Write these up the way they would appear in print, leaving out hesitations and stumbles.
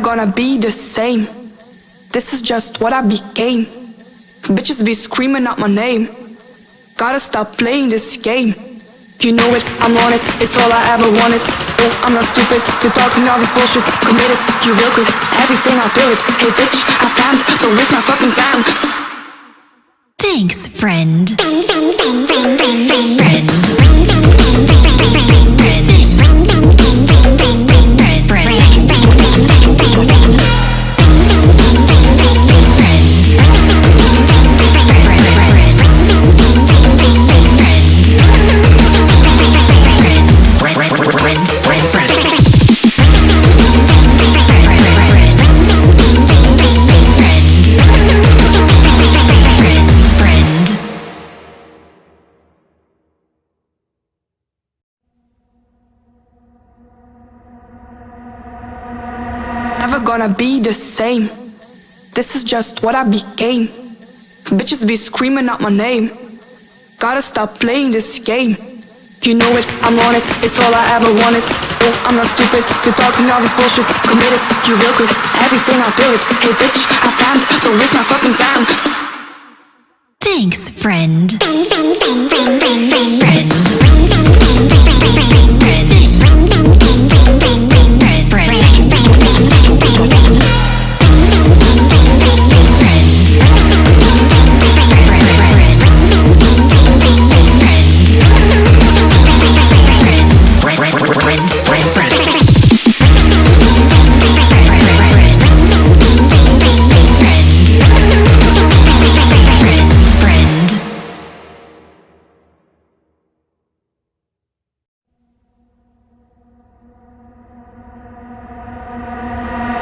gonna be the same. This is just what I became. Bitches be screaming out my name. Gotta stop playing this game. You know it, I'm on it, it's all I ever wanted. Oh, I'm not stupid, you're talking all this bullshit. Committed, you real quick, everything I'll do it. Hey bitch, I planned, don't waste my fucking time. Thanks, friend. Never gonna be the same. This is just what I became. Bitches be screaming out my name. Gotta stop playing this game. You know it, I'm on it, it's all I ever wanted. Oh, I'm not stupid, you're talking all this bullshit. Committed, you real quick, everything I'll do it. Hey bitch, I planned, don't waste my fucking time. Thanks, friend.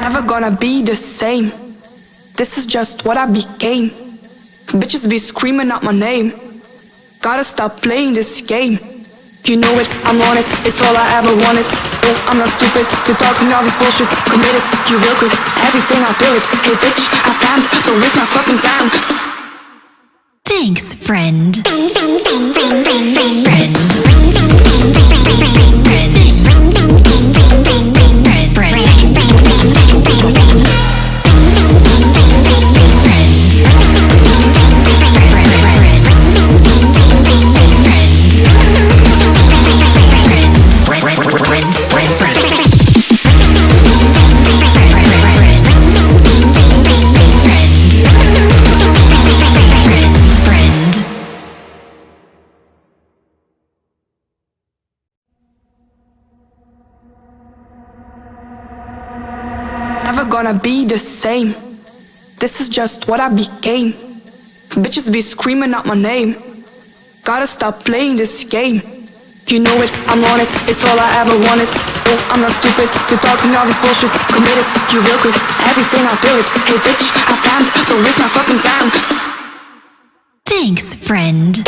Never gonna be the same. This is just what I became. Bitches be screaming out my name. Gotta stop playing this game. You know it, I'm on it, it's all I ever wanted. Oh, I'm not stupid, you're talking all this bullshit. Committed, you real quick, everything I'll do it. Hey bitch, I planned, don't waste my fucking time. Thanks, friend. Never gonna be the same. This is just what I became. Bitches be screaming out my name. Gotta stop playing this game. You know it, I'm on it, it's all I ever wanted. Oh, I'm not stupid, you're talking all this bullshit. Committed, you real quick, everything I'll do it. Hey bitch, I planned, don't waste my fucking time. Thanks, friend.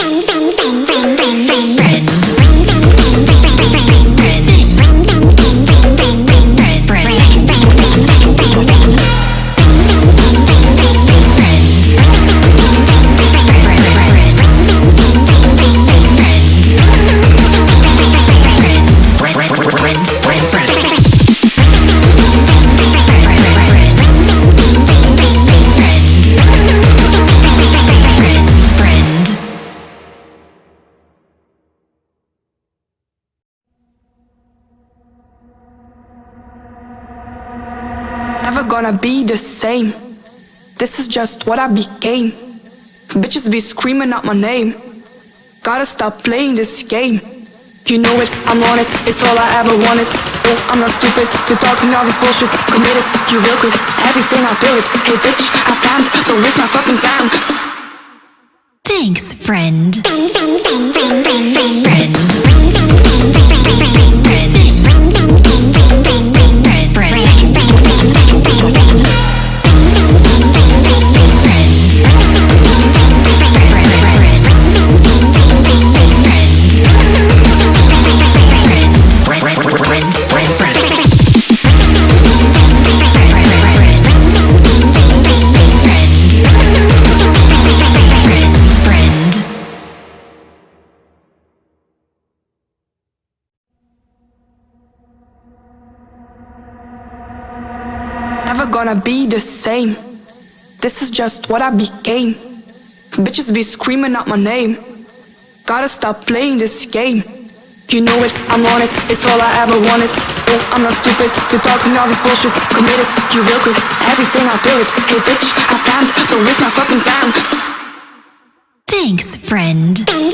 Never gonna be the same. This is just what I became. Bitches be screaming out my name. Gotta stop playing this game. You know it, I'm on it, it's all I ever wanted. Oh, I'm not stupid, you're talking all this bullshit. Committed, you real quick, everything I'll do it. Hey bitch, I planned, don't waste my fucking time. Thanks, friend. gonna be the same. This is just what I became. Bitches be screaming out my name. Gotta stop playing this game. You know it, I'm on it, it's all I ever wanted. Oh, I'm not stupid, you're talking all this bullshit. Committed, you real quick, everything I do it. Hey bitch, I found, don't waste my fucking time. Thanks, friend. Friend.